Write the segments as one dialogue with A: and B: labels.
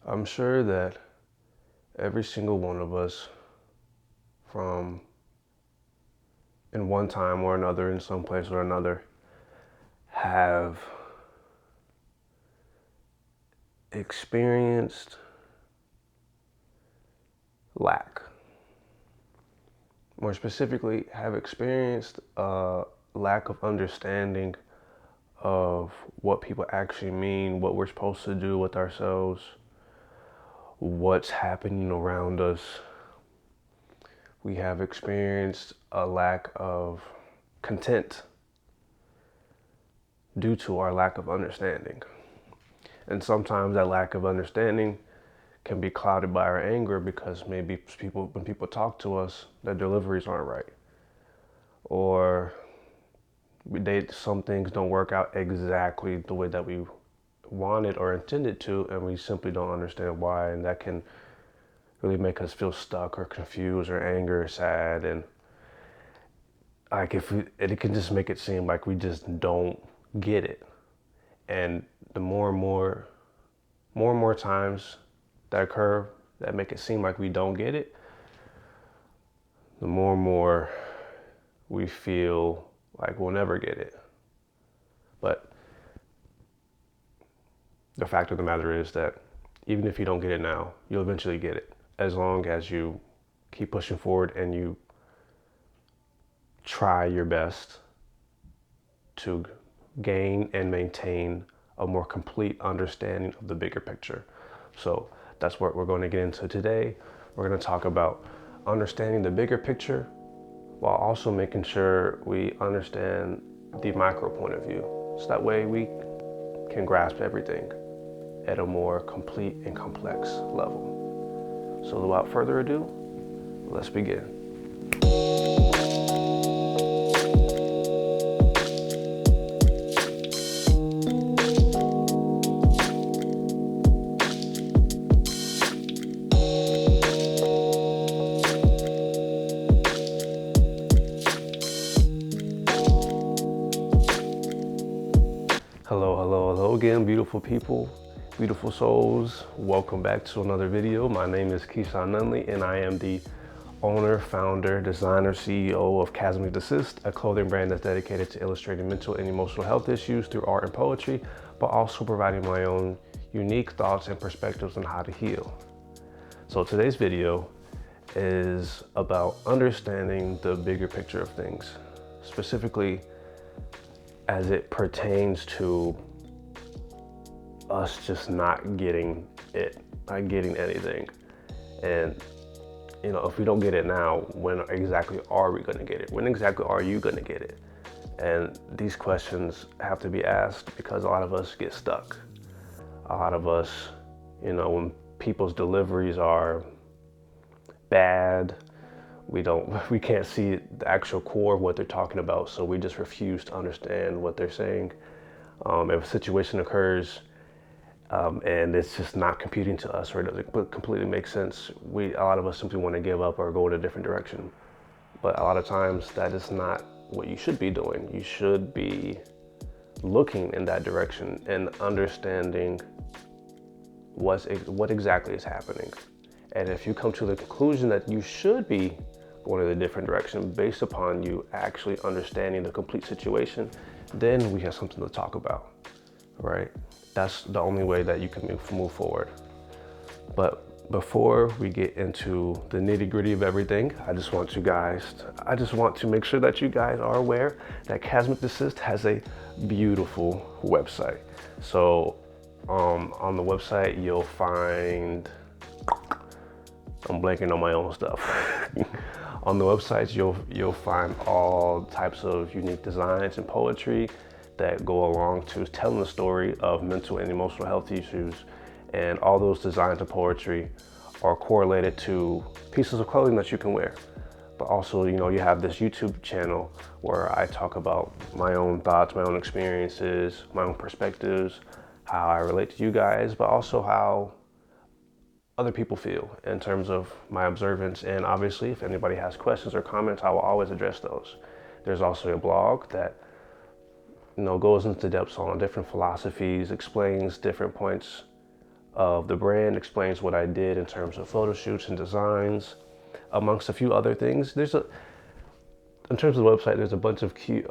A: I'm sure that every single one of us, from in one time or another, in some place or another, have experienced lack. More specifically, have experienced a lack of understanding of what people actually mean, what we're supposed to do with ourselves, what's happening around us. We have experienced a lack of content due to our lack of understanding. And sometimes that lack of understanding can be clouded by our anger because maybe when people talk to us, their deliveries aren't right. Or some things don't work out exactly the way that we wanted or intended to, and we simply don't understand why, and that can really make us feel stuck or confused or angry or sad, and it can just make it seem like we just don't get it. And the more and more times that occur that make it seem like we don't get it, the more and more we feel like we'll never get it. But the fact of the matter is that even if you don't get it now, you'll eventually get it, as long as you keep pushing forward and you try your best to gain and maintain a more complete understanding of the bigger picture. So that's what we're going to get into today. We're going to talk about understanding the bigger picture while also making sure we understand the micro point of view. So that way we can grasp everything at a more complete and complex level. So without further ado, let's begin. Hello again, beautiful people, beautiful souls. Welcome back to another video. My name is Keyshawn, and I am the owner, founder, designer, CEO of Chasmic, Desist, a clothing brand that's dedicated to illustrating mental and emotional health issues through art and poetry, but also providing my own unique thoughts and perspectives on how to heal. So today's video is about understanding the bigger picture of things, specifically as it pertains to us just not getting it, not getting anything. And if we don't get it now, when exactly are we gonna get it? When exactly are you gonna get it? And these questions have to be asked because a lot of us get stuck. A lot of us, when people's deliveries are bad, we can't see the actual core of what they're talking about, so we just refuse to understand what they're saying. If a situation occurs and it's just not computing to us, or it doesn't completely make sense, a lot of us simply want to give up or go in a different direction. But a lot of times that is not what you should be doing. You should be looking in that direction and understanding what exactly is happening. And if you come to the conclusion that you should be going in a different direction based upon you actually understanding the complete situation, then we have something to talk about, right? That's the only way that you can move forward. But before we get into the nitty-gritty of everything, I just want to make sure that you guys are aware that Chasmic Desist has a beautiful website. So on the website you'll find, I'm blanking on my own stuff. On the websites, you'll find all types of unique designs and poetry that go along to telling the story of mental and emotional health issues. And all those designs and poetry are correlated to pieces of clothing that you can wear. But also, you have this YouTube channel where I talk about my own thoughts, my own experiences, my own perspectives, how I relate to you guys, but also how other people feel in terms of my observance. And obviously, if anybody has questions or comments, I will always address those. There's also a blog that goes into depths on different philosophies, explains different points of the brand, explains what I did in terms of photo shoots and designs, amongst a few other things. In terms of the website, there's a bunch of cute,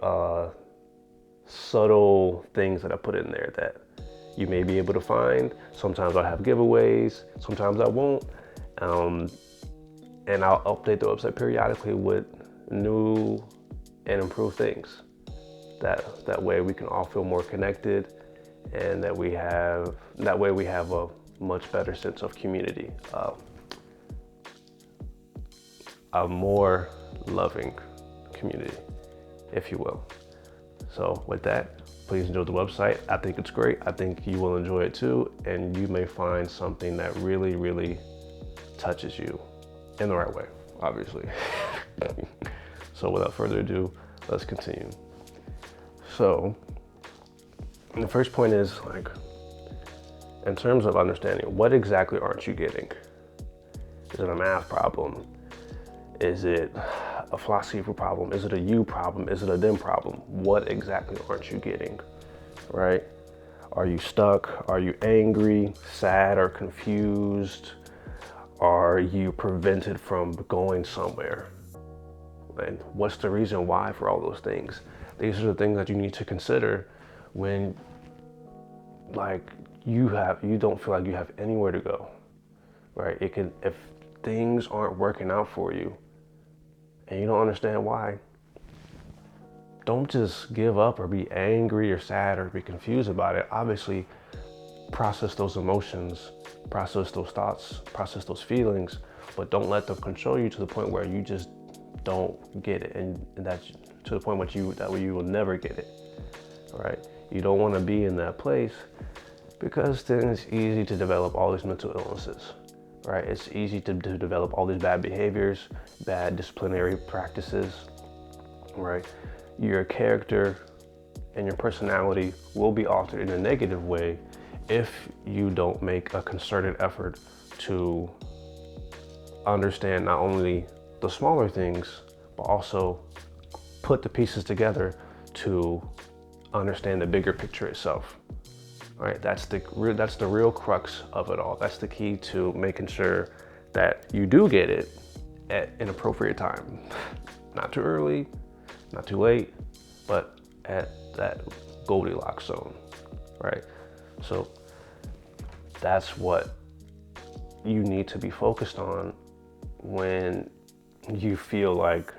A: subtle things that I put in there that you may be able to find. Sometimes I'll have giveaways, sometimes I won't. And I'll update the website periodically with new and improved things. That way we can all feel more connected, and that way we have a much better sense of community, a more loving community, if you will. So with that, please enjoy the website. I think it's great. I think you will enjoy it too, and you may find something that really, really touches you in the right way, obviously. So without further ado, let's continue. So the first point is, like, in terms of understanding, what exactly aren't you getting? Is it a math problem? Is it a philosophy problem? Is it a you problem? Is it a them problem? What exactly aren't you getting, right? Are you stuck? Are you angry, sad, or confused? Are you prevented from going somewhere? And what's the reason why for all those things? These are the things that you need to consider when, like, you don't feel like you have anywhere to go, right? If things aren't working out for you and you don't understand why, don't just give up or be angry or sad or be confused about it. Obviously, process those emotions, process those thoughts, process those feelings, but don't let them control you to the point where you just don't get it, and that's to the point that you will never get it, right? You don't want to be in that place, because then it's easy to develop all these mental illnesses, right? It's easy to develop all these bad behaviors, bad disciplinary practices, right? Your character and your personality will be altered in a negative way if you don't make a concerted effort to understand not only the smaller things, but also put the pieces together to understand the bigger picture itself. Right? That's the real crux of it all. That's the key to making sure that you do get it at an appropriate time. Not too early, not too late, but at that Goldilocks zone, right? So that's what you need to be focused on when you feel like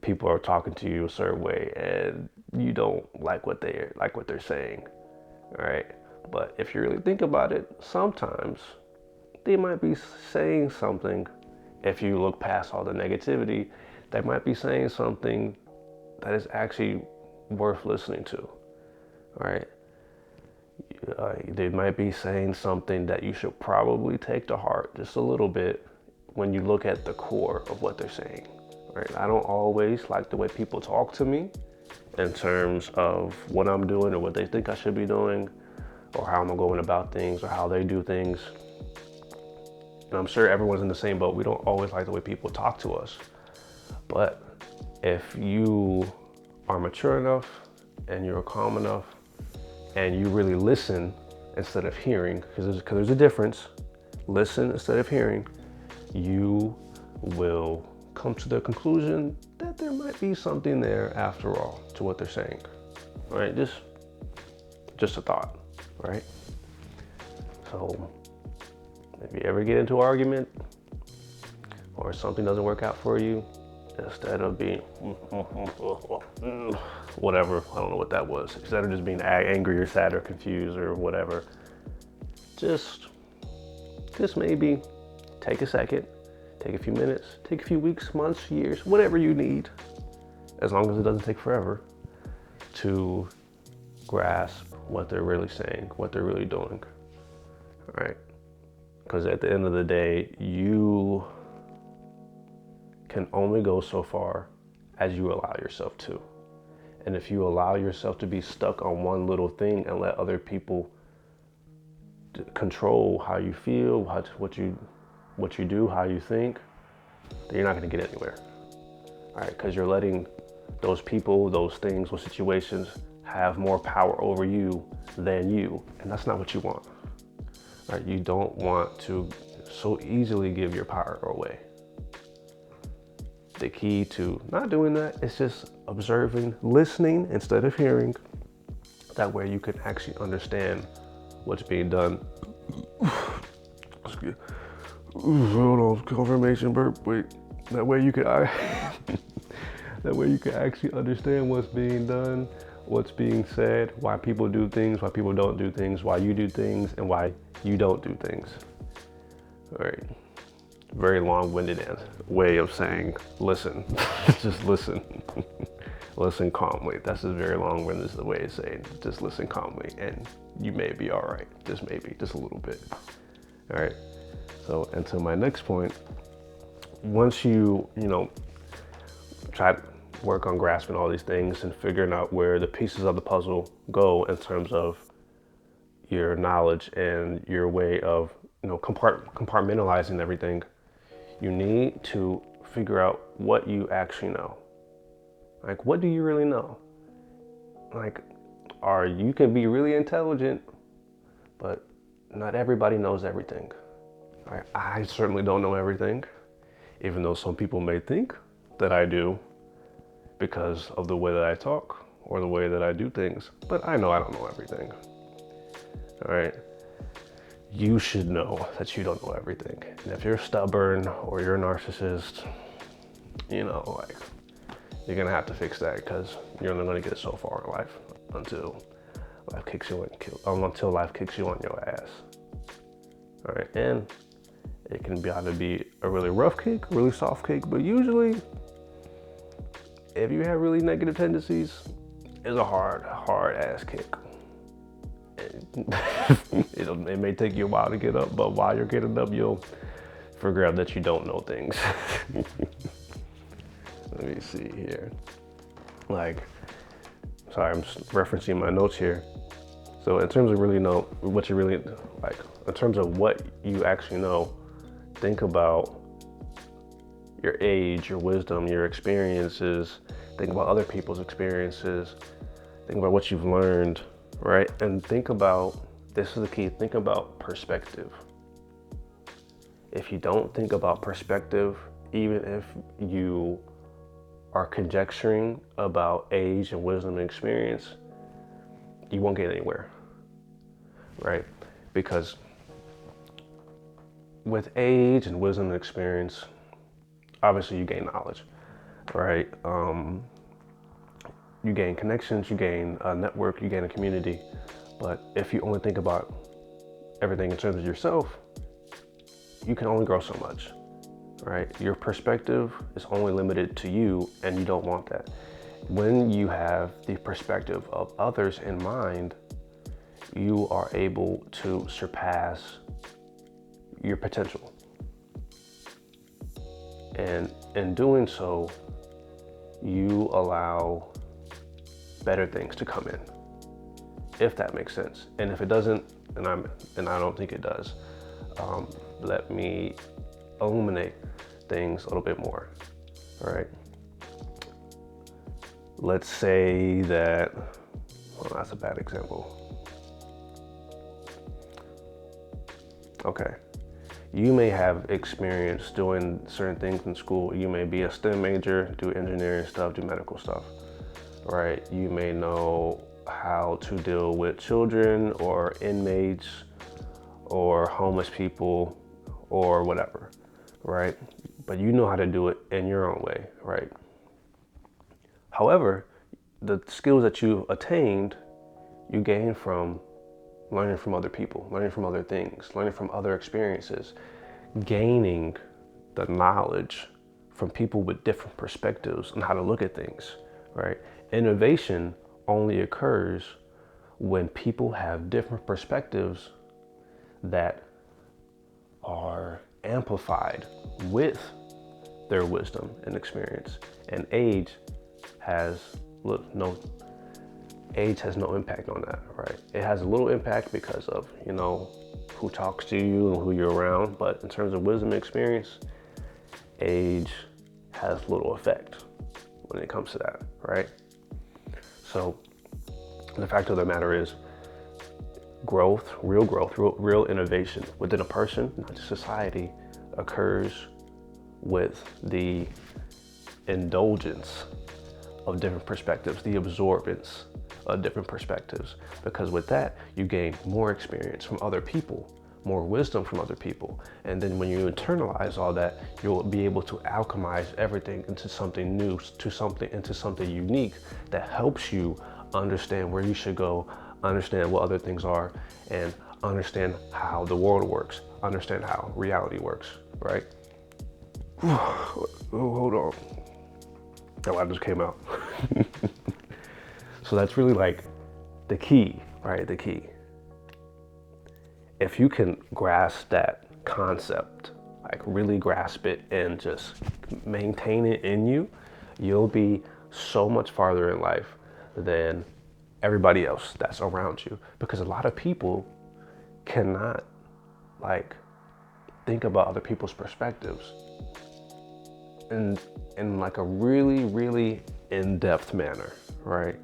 A: people are talking to you a certain way and you don't like what they're saying, right? But if you really think about it, sometimes they might be saying something. If you look past all the negativity, they might be saying something that is actually worth listening to, right? They might be saying something that you should probably take to heart just a little bit when you look at the core of what they're saying, right? I don't always like the way people talk to me in terms of what I'm doing or what they think I should be doing, or how I'm going about things, or how they do things. And I'm sure everyone's in the same boat. We don't always like the way people talk to us. But if you are mature enough and you're calm enough and you really listen instead of hearing, because there's a difference, listen instead of hearing, you will come to the conclusion that there might be something there after all to what they're saying, right? Just a thought, right? So if you ever get into an argument or something doesn't work out for you, instead of being whatever, I don't know what that was, instead of just being angry or sad or confused or whatever, just maybe take a second, take a few minutes, take a few weeks, months, years, whatever you need, as long as it doesn't take forever, to grasp what they're really saying, what they're really doing, all right? Because at the end of the day, you can only go so far as you allow yourself to. And if you allow yourself to be stuck on one little thing and let other people control how you feel, what you do, how you think, then you're not going to get anywhere. All right, because you're letting those people, those things, those situations have more power over you than you, and that's not what you want. right? You don't want to so easily give your power away. The key to not doing that is just observing, listening instead of hearing. That way you can actually understand what's being done. Hold on, confirmation burp. Wait, that way you can that way you can actually understand what's being done, what's being said, why people do things, why people don't do things, why you do things, and why you don't do things. All right. Very long-winded way of saying listen. Just listen. Listen calmly. That's a very long-winded way of saying just listen calmly, and you may be all right. Just maybe, just a little bit. All right. So, and to my next point, once you try to work on grasping all these things and figuring out where the pieces of the puzzle go in terms of your knowledge and your way of compartmentalizing everything, you need to figure out what you actually know. Like, what do you really know? Like, you can be really intelligent, but not everybody knows everything. I certainly don't know everything, even though some people may think that I do because of the way that I talk or the way that I do things, but I know I don't know everything. All right. You should know that you don't know everything. And if you're stubborn or you're a narcissist, you're gonna have to fix that, because you're only gonna get so far in life until life kicks you on your ass. All right, and it can either be a really rough kick, really soft kick, but usually, if you have really negative tendencies, it's a hard ass kick. It may take you a while to get up, but while you're getting up, you'll figure out that you don't know things. Let me see here. Sorry, I'm just referencing my notes here. So in terms of in terms of what you actually know, think about your age, your wisdom, your experiences. Think about other people's experiences. Think about what you've learned, right? And this is the key, think about perspective. If you don't think about perspective, even if you are conjecturing about age and wisdom and experience, you won't get anywhere, right? Because with age and wisdom and experience, obviously you gain knowledge, right? You gain connections, you gain a network, you gain a community. But if you only think about everything in terms of yourself, you can only grow so much, right? Your perspective is only limited to you, and you don't want that. When you have the perspective of others in mind, you are able to surpass your potential. And in doing so, you allow better things to come in, if that makes sense. And if it doesn't, and I don't think it does, let me illuminate things a little bit more. All right. Let's say that, well, that's a bad example. Okay. You may have experience doing certain things in school. You may be a STEM major, do engineering stuff, do medical stuff, right? You may know how to deal with children or inmates or homeless people or whatever, right? But you know how to do it in your own way, right? However, the skills that you attained, you gain from learning from other people, learning from other things, learning from other experiences, gaining the knowledge from people with different perspectives on how to look at things, right? Innovation only occurs when people have different perspectives that are amplified with their wisdom and experience. And age has no impact on that, right? It has a little impact because of, who talks to you and who you're around. But in terms of wisdom and experience, age has little effect when it comes to that, right? So the fact of the matter is, real innovation within a person, not just society, occurs with the indulgence of different perspectives, the absorbance of different perspectives. Because with that, you gain more experience from other people, more wisdom from other people. And then when you internalize all that, you'll be able to alchemize everything into something new, into something unique that helps you understand where you should go, understand what other things are, and understand how the world works, understand how reality works, right? Oh, hold on. That one just came out. So that's really like the key, right? The key. If you can grasp that concept, like really grasp it and just maintain it in you, you'll be so much farther in life than everybody else that's around you. Because a lot of people cannot like think about other people's perspectives in like a really, really in-depth manner, right?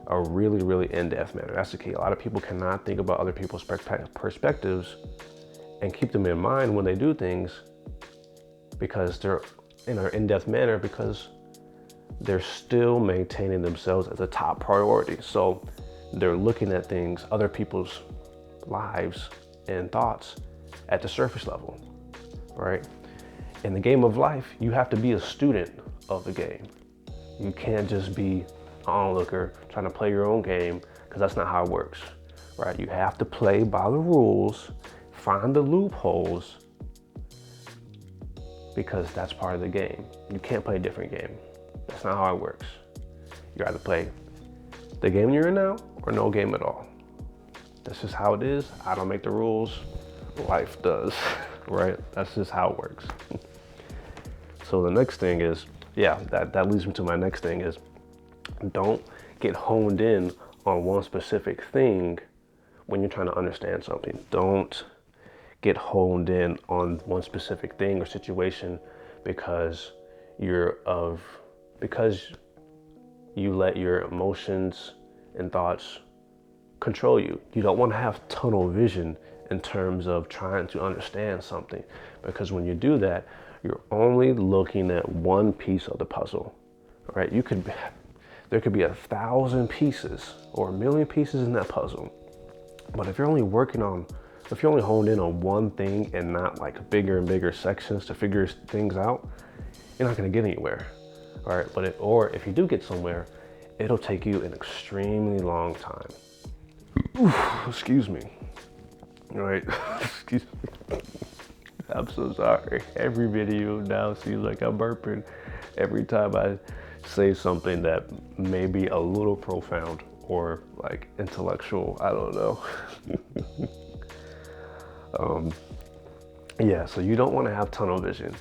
A: A really, really in-depth manner. That's the key. A lot of people cannot think about other people's perspectives and keep them in mind when they do things because they're in an in-depth manner, because they're still maintaining themselves as a top priority. So they're looking at things, other people's lives and thoughts at the surface level, right? In the game of life, you have to be a student of the game. You can't just be an onlooker trying to play your own game, because that's not how it works, right? You have to play by the rules, find the loopholes, because that's part of the game. You can't play a different game. That's not how it works. You either play the game you're in now or no game at all. That's just how it is. I don't make the rules. Life does, right? That's just how it works. So the next thing is, that leads me to my next thing is, don't get honed in on one specific thing when you're trying to understand something. Don't get honed in on one specific thing or situation because you let your emotions and thoughts control you. You don't want to have tunnel vision in terms of trying to understand something, because when you do that, you're only looking at one piece of the puzzle, right? There could be 1,000 pieces or 1,000,000 pieces in that puzzle. But if you're only honed in on one thing and not like bigger and bigger sections to figure things out, you're not gonna get anywhere, all right? Or if you do get somewhere, it'll take you an extremely long time. Oof, excuse me, all right? Excuse me. I'm so sorry. Every video now seems like I'm burping every time I say something that may be a little profound or like intellectual. I don't know. So you don't want to have tunnel vision,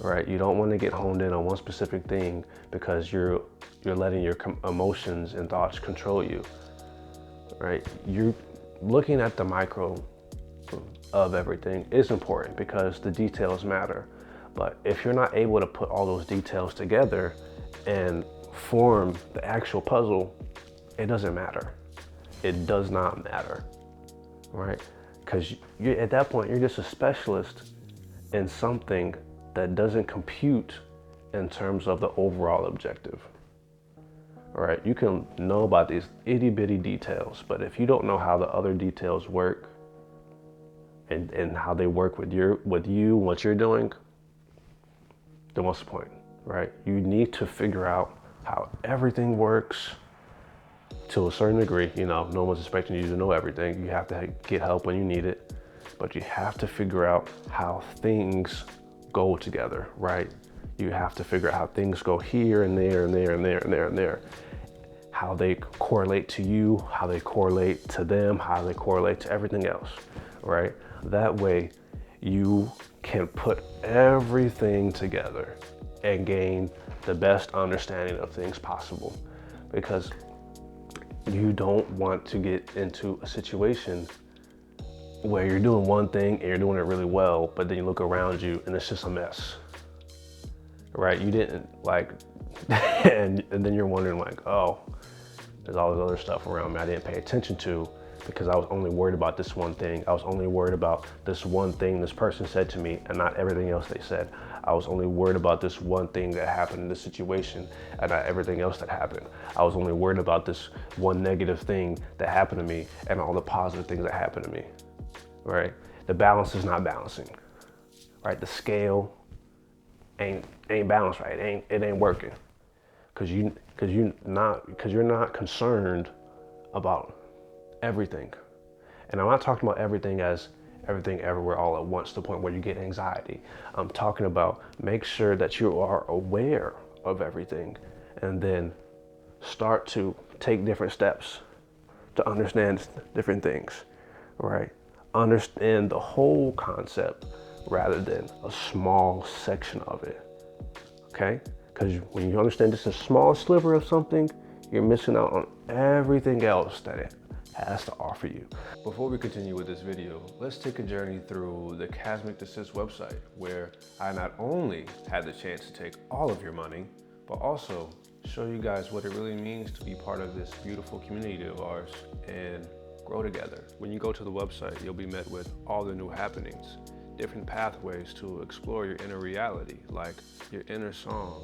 A: right? You don't want to get honed in on one specific thing because you're letting your emotions and thoughts control you, right? You're looking at the micro of everything is important because the details matter. But if you're not able to put all those details together and form the actual puzzle, it doesn't matter. It does not matter, right? Because at that point, you're just a specialist in something that doesn't compute in terms of the overall objective, all right? You can know about these itty bitty details, but if you don't know how the other details work, and how they work with you, what you're doing, then what's the point, right? You need to figure out how everything works to a certain degree. You know, no one's expecting you to know everything. You have to get help when you need it, but you have to figure out how things go together, right? You have to figure out how things go here and there and there and there and there and there. How they correlate to you, how they correlate to them, how they correlate to everything else, right? That way you can put everything together and gain the best understanding of things possible, because you don't want to get into a situation where you're doing one thing and you're doing it really well, but then you look around you and it's just a mess, right? You didn't like, and then you're wondering like, oh, there's all this other stuff around me I didn't pay attention to because I was only worried about this one thing. I was only worried about this one thing this person said to me and not everything else they said. I was only worried about this one thing that happened in this situation and not everything else that happened. I was only worried about this one negative thing that happened to me and all the positive things that happened to me, right? The balance is not balancing, right? The scale ain't balanced right. It ain't working because you're not concerned about everything. And I'm not talking about everything as everything everywhere all at once to the point where you get anxiety. I'm talking about make sure that you are aware of everything and then start to take different steps to understand different things, right? Understand the whole concept rather than a small section of it, okay? Because when you understand just a small sliver of something, you're missing out on everything else that it has to offer you. Before we continue with this video, let's take a journey through the Chasmic Desist website, where I not only had the chance to take all of your money, but also show you guys what it really means to be part of this beautiful community of ours and grow together. When you go to the website, you'll be met with all the new happenings, different pathways to explore your inner reality, like your inner song,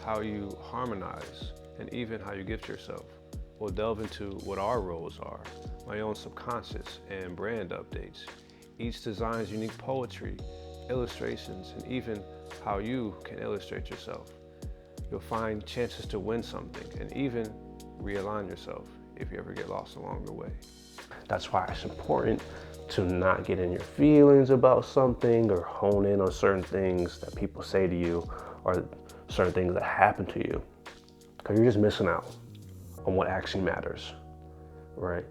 A: how you harmonize, and even how you gift yourself. We'll delve into what our roles are, my own subconscious and brand updates, each design's unique poetry, illustrations, and even how you can illustrate yourself. You'll find chances to win something and even realign yourself if you ever get lost along the way. That's why it's important to not get in your feelings about something or hone in on certain things that people say to you or certain things that happen to you, because you're just missing out on what actually matters, right?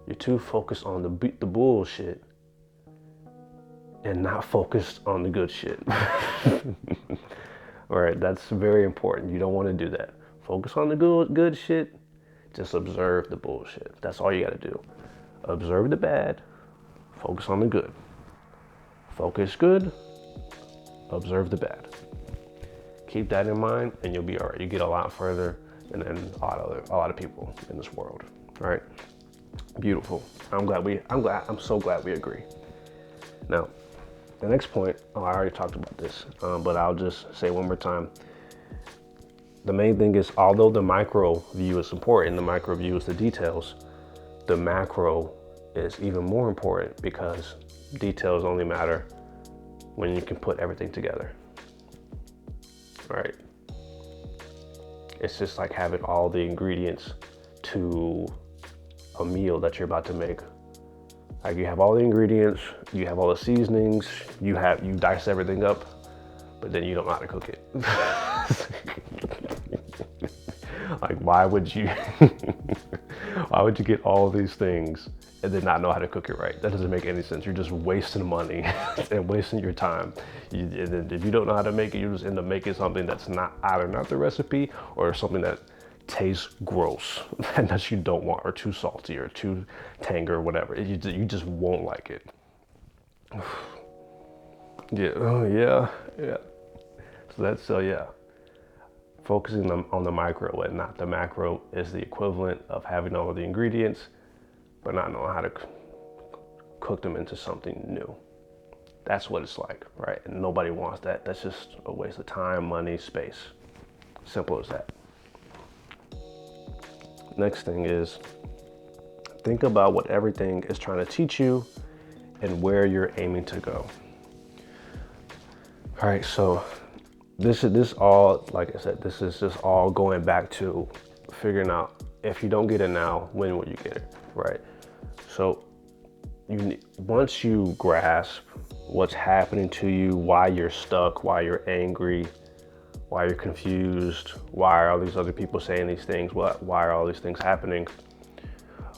A: You're too focused on the bullshit and not focused on the good shit. All right, that's very important. You don't want to do that. Focus on the good shit. Just observe the bullshit. That's all you got to do. Observe the bad. Focus on the good. Focus good. Observe the bad. Keep that in mind, and you'll be all right. You get a lot further than a lot of people in this world. All right. Beautiful. I'm so glad we agree. Now, the next point, I already talked about this, but I'll just say one more time. The main thing is, although the micro view is important, the micro view is the details, the macro is even more important because details only matter when you can put everything together, right? It's just like having all the ingredients to a meal that you're about to make. Like you have all the ingredients, you have all the seasonings, you dice everything up, but then you don't know how to cook it. Like why would you get all these things and then not know how to cook it right? That doesn't make any sense. You're just wasting money and wasting your time. And then if you don't know how to make it, you just end up making something that's either not the recipe or something that tastes gross and that you don't want, or too salty or too tangy or whatever. You just won't like it. Yeah, oh yeah. So yeah. Focusing on the micro and not the macro is the equivalent of having all of the ingredients, but not knowing how to cook them into something new. That's what it's like, right? And nobody wants that. That's just a waste of time, money, space. Simple as that. Next thing is, think about what everything is trying to teach you and where you're aiming to go. All right, so this all, like I said, this is just all going back to figuring out, if you don't get it now, when will you get it, right? So once you grasp what's happening to you, why you're stuck, why you're angry, why you're confused, why are all these other people saying these things, why are all these things happening?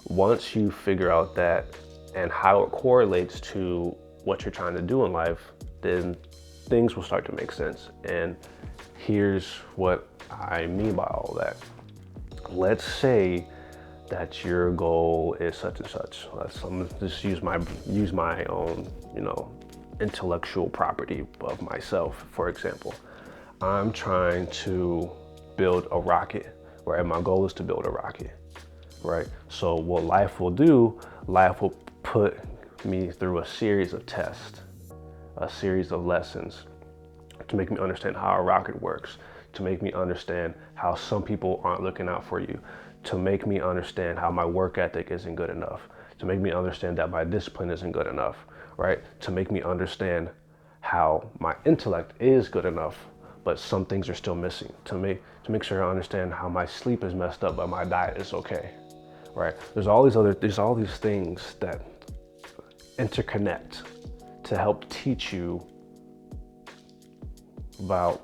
A: Once you figure out that and how it correlates to what you're trying to do in life, then things will start to make sense. And here's what I mean by all that. Let's say that your goal is such and such. I'm just use my own, intellectual property of myself, for example. I'm trying to build a rocket, right? My goal is to build a rocket, right? So what life will do, life will put me through a series of tests, a series of lessons to make me understand how a rocket works, to make me understand how some people aren't looking out for you, to make me understand how my work ethic isn't good enough, to make me understand that my discipline isn't good enough, right? To make me understand how my intellect is good enough, but some things are still missing, to make sure I understand how my sleep is messed up, but my diet is okay, right? There's all these things that interconnect to help teach you about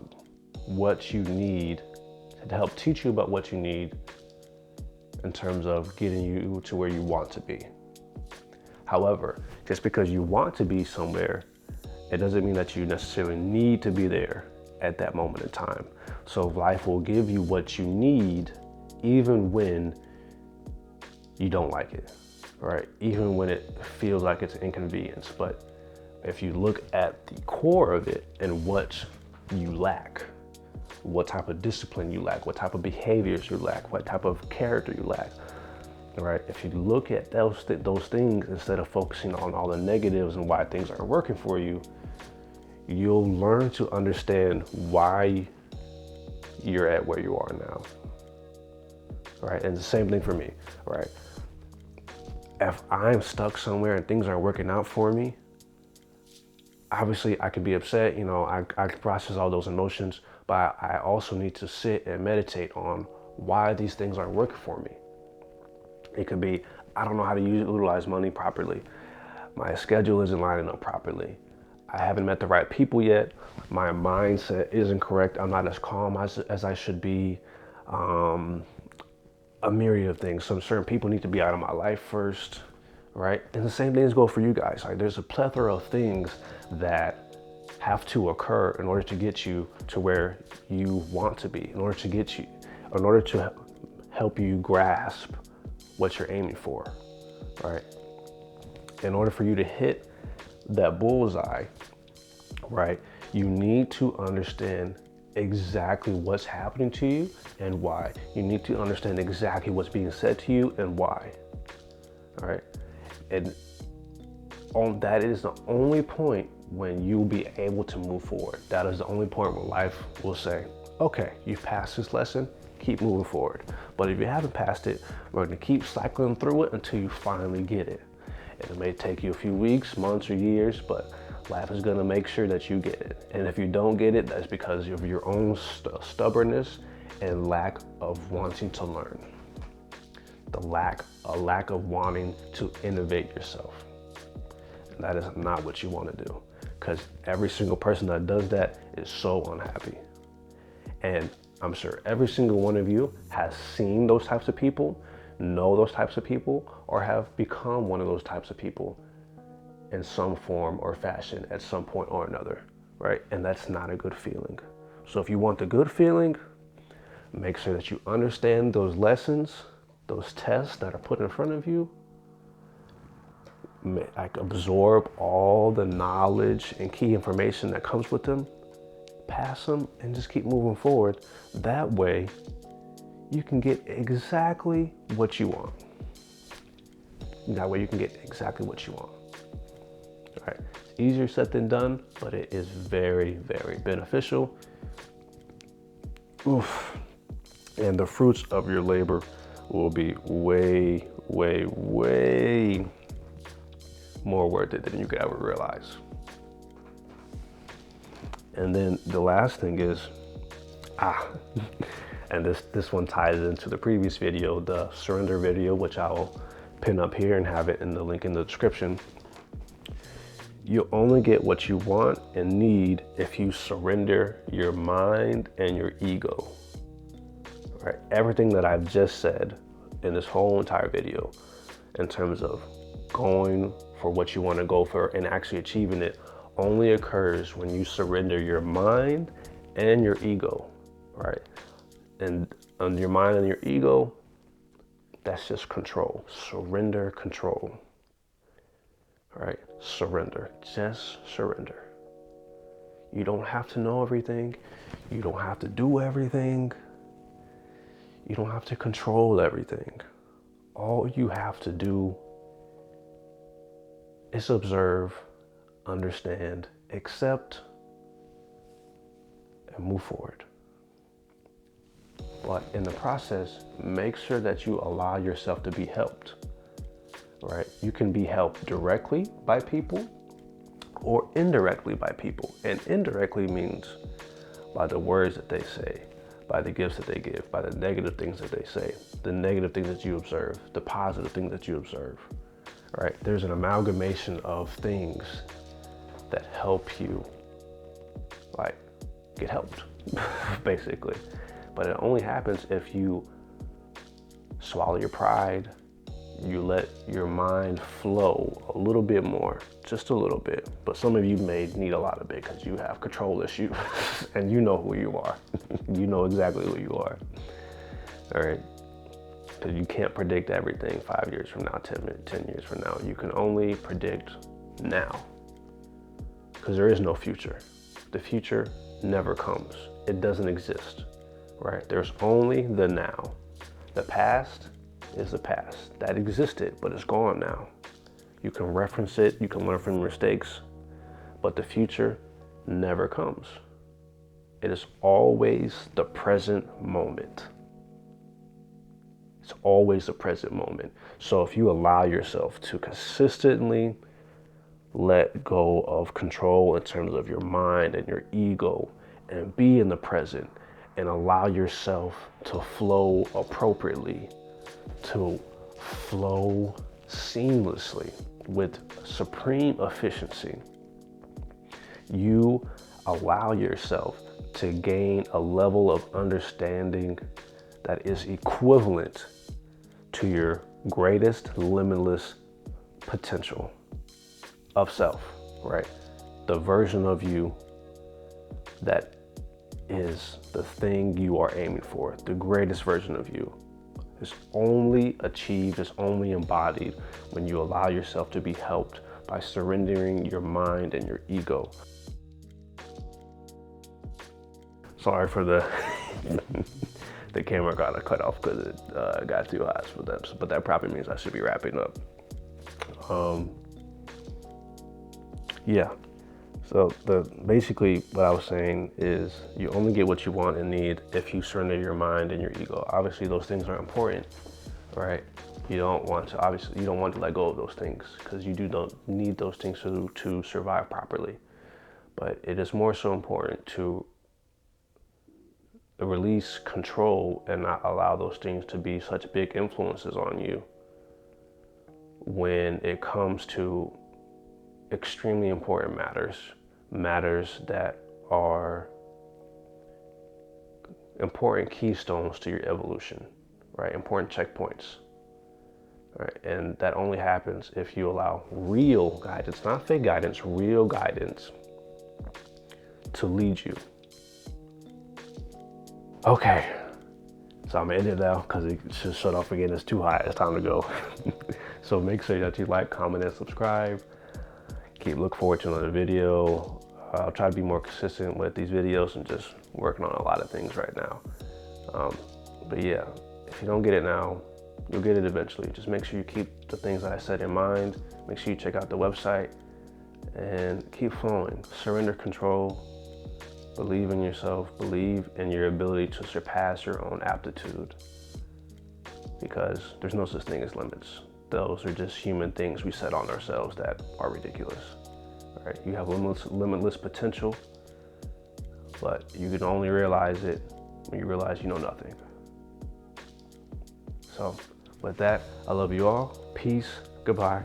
A: what you need, in terms of getting you to where you want to be. However, just because you want to be somewhere, it doesn't mean that you necessarily need to be there at that moment in time. So life will give you what you need even when you don't like it, right? Even when it feels like it's an inconvenience. But if you look at the core of it and what you lack, what type of discipline you lack, what type of behaviors you lack, what type of character you lack, right? If you look at those things instead of focusing on all the negatives and why things aren't working for you, you'll learn to understand why you're at where you are now, right? And the same thing for me, right? If I'm stuck somewhere and things aren't working out for me, obviously I could be upset, I can process all those emotions, but I also need to sit and meditate on why these things aren't working for me. It could be, I don't know how to utilize money properly. My schedule isn't lining up properly. I haven't met the right people yet. My mindset isn't correct. I'm not as calm as I should be. A myriad of things. Some certain people need to be out of my life first, right? And the same things go for you guys. Like, there's a plethora of things that have to occur in order to get you to where you want to be, in order to help you grasp what you're aiming for, right? In order for you to hit that bullseye, right, you need to understand exactly what's happening to you and why. You need to understand exactly what's being said to you and why, all right? And that is the only point when you'll be able to move forward. That is the only point where life will say, okay, you've passed this lesson, keep moving forward. But if you haven't passed it, we're gonna keep cycling through it until you finally get it. And it may take you a few weeks, months, or years, but life is gonna make sure that you get it. And if you don't get it, that's because of your own stubbornness and lack of wanting to learn. A lack of wanting to innovate yourself. And that is not what you wanna do, because every single person that does that is so unhappy. And I'm sure every single one of you has seen those types of people, know those types of people, or have become one of those types of people in some form or fashion at some point or another, right? And that's not a good feeling. So if you want the good feeling, make sure that you understand those lessons, those tests that are put in front of you, like absorb all the knowledge and key information that comes with them, pass them, and just keep moving forward. That way you can get exactly what you want. That way you can get exactly what you want. All right, it's easier said than done, but it is very, very beneficial. Oof. And the fruits of your labor will be way, way, way more worth it than you could ever realize. And then the last thing is, and this one ties into the previous video, the surrender video, which I'll pin up here and have it in the link in the description. You only get what you want and need if you surrender your mind and your ego. Right? Everything that I've just said in this whole entire video, in terms of going for what you want to go for and actually achieving it, only occurs when you surrender your mind and your ego, right? And on your mind and your ego, that's just control. Surrender control. All right, surrender, just surrender. You don't have to know everything. You don't have to do everything. You don't have to control everything. all you have to do is observe, understand, accept, and move forward. But in the process, make sure that you allow yourself to be helped, right? You can be helped directly by people or indirectly by people. And indirectly means by the words that they say, by the gifts that they give, by the negative things that they say, the negative things that you observe, the positive things that you observe, right? There's an amalgamation of things that help you, like, get helped, basically. But it only happens if you swallow your pride, you let your mind flow a little bit more, just a little bit. But some of you may need a lot of it because you have control issues and you know who you are. You know exactly who you are, all right? Because you can't predict everything 5 years from now, 10 years from now. You can only predict now because there is no future. The future never comes. It doesn't exist, right? There's only the now. The past is the past. That existed, but it's gone now. You can reference it, you can learn from your mistakes, but the future never comes. It is always the present moment. It's always the present moment. So if you allow yourself to consistently let go of control in terms of your mind and your ego and be in the present and allow yourself to flow appropriately, to flow seamlessly with supreme efficiency, you allow yourself to gain a level of understanding that is equivalent to your greatest limitless potential of self, right? The version of you that is the thing you are aiming for, the greatest version of you is only achieved, is only embodied when you allow yourself to be helped by surrendering your mind and your ego. Sorry for the the camera got cut off because it got too hot for them, but that probably means I should be wrapping up. Yeah. So basically what I was saying is you only get what you want and need if you surrender your mind and your ego. Obviously those things are important, right? You don't want to let go of those things because you don't need those things to survive properly. But it is more so important to release control and not allow those things to be such big influences on you when it comes to extremely important matters that are important keystones to your evolution, right? Important checkpoints, right? And that only happens if you allow real guidance, not fake guidance, real guidance to lead you. Okay, so I'm gonna end it now because it should shut off again. It's too hot, it's time to go. So make sure that you like, comment, and subscribe. Look forward to another video. I'll try to be more consistent with these videos and just working on a lot of things right now. But yeah, if you don't get it now, you'll get it eventually. Just make sure you keep the things that I said in mind. Make sure you check out the website and keep flowing. Surrender control. Believe in yourself. Believe in your ability to surpass your own aptitude, because there's no such thing as limits. Those are just human things we set on ourselves that are ridiculous. All right? You have limitless potential, but you can only realize it when you realize you know nothing. So with that, I love you all. Peace. Goodbye.